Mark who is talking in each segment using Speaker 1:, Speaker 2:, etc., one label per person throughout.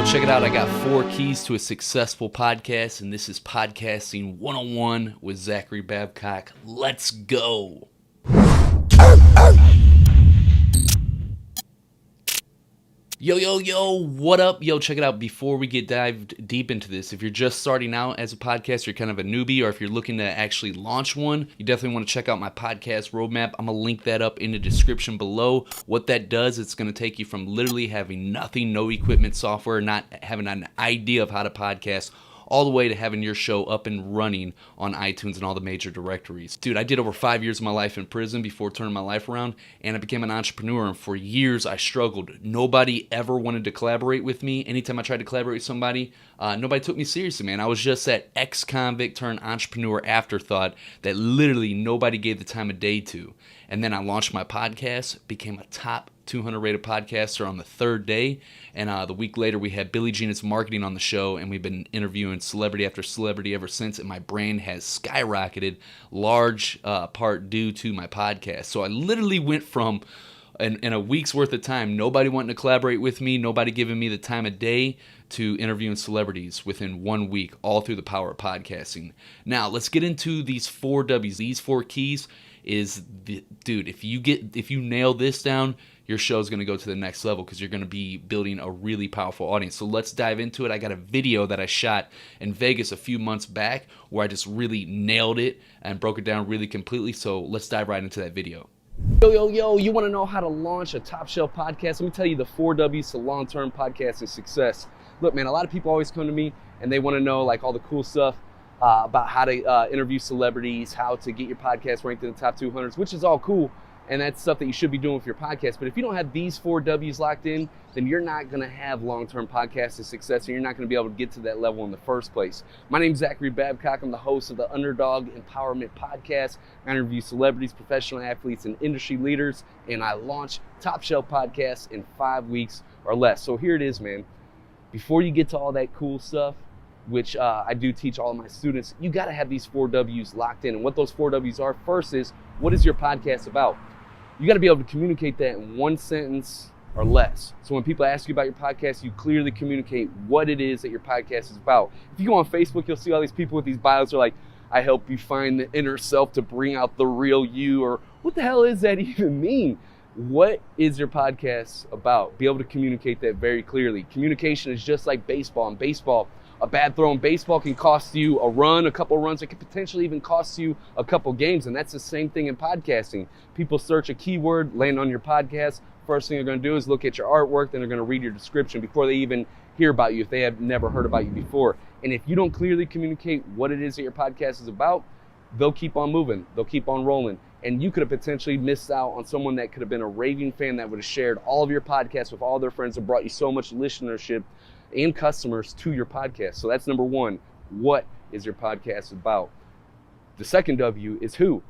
Speaker 1: Yo, check it out. I got 4 keys to a successful podcast, and this is Podcasting 101 with Zachary Babcock. Let's go. Yo, what up? Yo, check it out. Before we get dived deep into this, if you're just starting out as a podcaster, you're kind of a newbie, or if you're looking to actually launch one, you definitely want to check out my podcast roadmap. I'm going to link that up in the description below. What that does, it's going to take you from literally having nothing, no equipment, software, not having an idea of how to podcast, all the way to having your show up and running on iTunes and all the major directories. Dude, I did over 5 years of my life in prison before turning my life around, and I became an entrepreneur, and for years I struggled. Nobody ever wanted to collaborate with me. Anytime I tried to collaborate with somebody, nobody took me seriously, man. I was just that ex-convict turned entrepreneur afterthought that literally nobody gave the time of day to. And then I launched my podcast, became a top 200 rated podcaster on the 3rd day, and the week later we had Billie Jean Marketing on the show, and we've been interviewing celebrity after celebrity ever since, and my brand has skyrocketed, large part due to my podcast. So I literally went from, in a week's worth of time, nobody wanting to collaborate with me, nobody giving me the time of day, to interviewing celebrities within 1 week, all through the power of podcasting. Now, let's get into these 4 W's. These 4 keys is, dude, if you nail this down, your show is going to go to the next level because you're going to be building a really powerful audience. So let's dive into it. I got a video that I shot in Vegas a few months back where I just really nailed it and broke it down really completely. So let's dive right into that video. Yo, you want to know how to launch a top shelf podcast? Let me tell you the 4 W's to long-term podcasting success. Look, man, a lot of people always come to me and they want to know like all the cool stuff about how to interview celebrities, how to get your podcast ranked in the top 200s, which is all cool. And that's stuff that you should be doing with your podcast. But if you don't have these 4 W's locked in, then you're not going to have long-term podcasting success, and you're not going to be able to get to that level in the first place. My name's Zachary Babcock. I'm the host of the Underdog Empowerment Podcast. I interview celebrities, professional athletes, and industry leaders, and I launch top shelf podcasts in 5 weeks or less. So here it is, man. Before you get to all that cool stuff, which I do teach all of my students, you got to have these 4 W's locked in. And what those 4 W's are, first is, what is your podcast about? You got to be able to communicate that in 1 sentence or less. So when people ask you about your podcast, you clearly communicate what it is that your podcast is about. If you go on Facebook, you'll see all these people with these bios that are like, I help you find the inner self to bring out the real you, or what the hell is that even mean? What is your podcast about? Be able to communicate that very clearly. Communication is just like baseball. In baseball, a bad throw in baseball can cost you a run, a couple runs. It could potentially even cost you a couple games. And that's the same thing in podcasting. People search a keyword, land on your podcast. First thing they're going to do is look at your artwork. Then they're going to read your description before they even hear about you if they have never heard about you before. And if you don't clearly communicate what it is that your podcast is about, they'll keep on moving. They'll keep on rolling. And you could have potentially missed out on someone that could have been a raving fan that would have shared all of your podcasts with all their friends and brought you so much listenership and customers to your podcast. So that's number 1. What is your podcast about? The second W is who.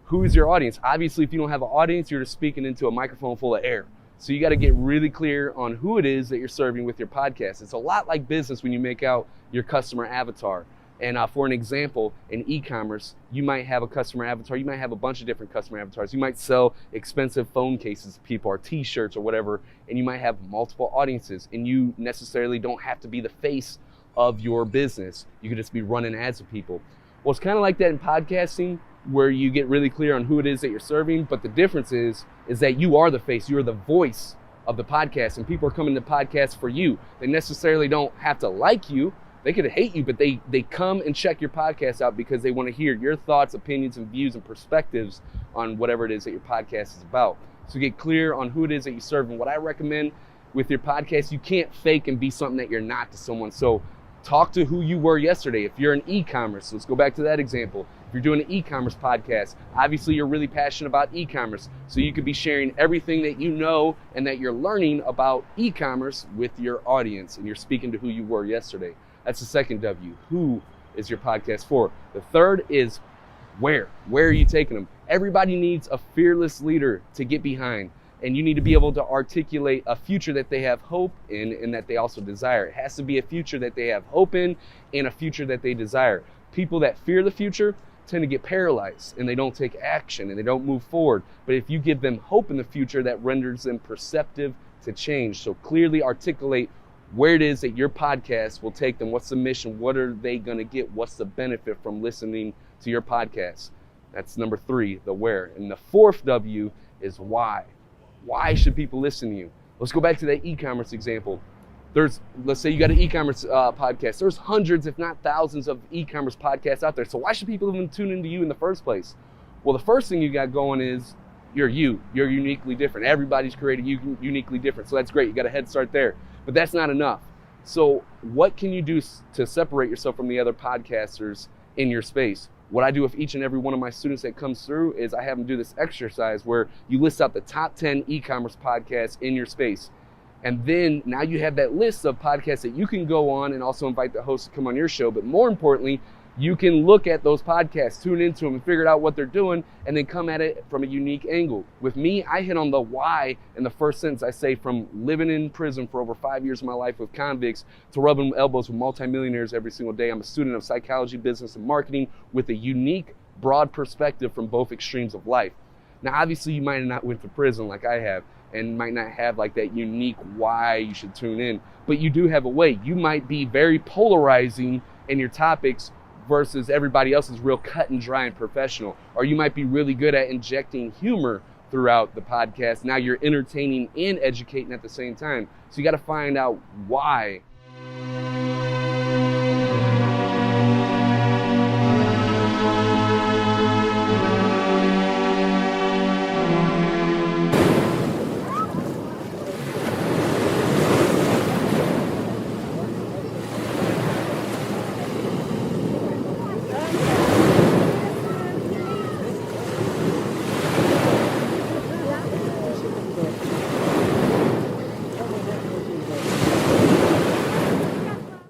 Speaker 1: Who is your audience? Obviously, if you don't have an audience, you're just speaking into a microphone full of air. So you got to get really clear on who it is that you're serving with your podcast. It's a lot like business when you make out your customer avatar. And for an example, in e-commerce, you might have a customer avatar. You might have a bunch of different customer avatars. You might sell expensive phone cases to people or t-shirts or whatever, and you might have multiple audiences. And you necessarily don't have to be the face of your business. You could just be running ads to people. Well, it's kind of like that in podcasting, where you get really clear on who it is that you're serving. But the difference is that you are the face. You are the voice of the podcast, and people are coming to podcasts for you. They necessarily don't have to like you. They could hate you, but they come and check your podcast out because they want to hear your thoughts, opinions, and views and perspectives on whatever it is that your podcast is about. So get clear on who it is that you serve. And what I recommend with your podcast, you can't fake and be something that you're not to someone. So talk to who you were yesterday. If you're in e-commerce, let's go back to that example. If you're doing an e-commerce podcast, obviously you're really passionate about e-commerce. So you could be sharing everything that you know and that you're learning about e-commerce with your audience, and you're speaking to who you were yesterday. That's the second W. Who is your podcast for? The third is where. Where are you taking them? Everybody needs a fearless leader to get behind. And you need to be able to articulate a future that they have hope in and that they also desire. It has to be a future that they have hope in and a future that they desire. People that fear the future tend to get paralyzed and they don't take action and they don't move forward. But if you give them hope in the future, that renders them perceptive to change. So clearly articulate
Speaker 2: where it is that your podcast will take them. What's the mission? What are they going to get? What's the benefit from listening to your podcast? That's number 3, the where. And the 4th W is why. Why should people listen to you? Let's go back to that e-commerce example. Let's say you got an e-commerce podcast. There's hundreds, if not thousands, of e-commerce podcasts out there. So why should people even tune into you in the first place? Well, the first thing you got going is you're uniquely different. Everybody's created uniquely different. So that's great. You got a head start there. But that's not enough. So what can you do to separate yourself from the other podcasters in your space? What I do with each and every one of my students that comes through is I have them do this exercise where you list out the top 10 e-commerce podcasts in your space. And then now you have that list of podcasts that you can go on and also invite the host to come on your show. But more importantly, you can look at those podcasts, tune into them, and figure out what they're doing, and then come at it from a unique angle. With me, I hit on the why in the first sentence. I say from living in prison for over 5 years of my life with convicts to rubbing elbows with multimillionaires every single day. I'm a student of psychology, business, and marketing with a unique, broad perspective from both extremes of life. Now, obviously, you might have not went to prison like I have, and might not have like that unique why you should tune in, but you do have a way. You might be very polarizing in your topics versus everybody else is real cut and dry and professional. Or you might be really good at injecting humor throughout the podcast. Now you're entertaining and educating at the same time. So you got to find out why.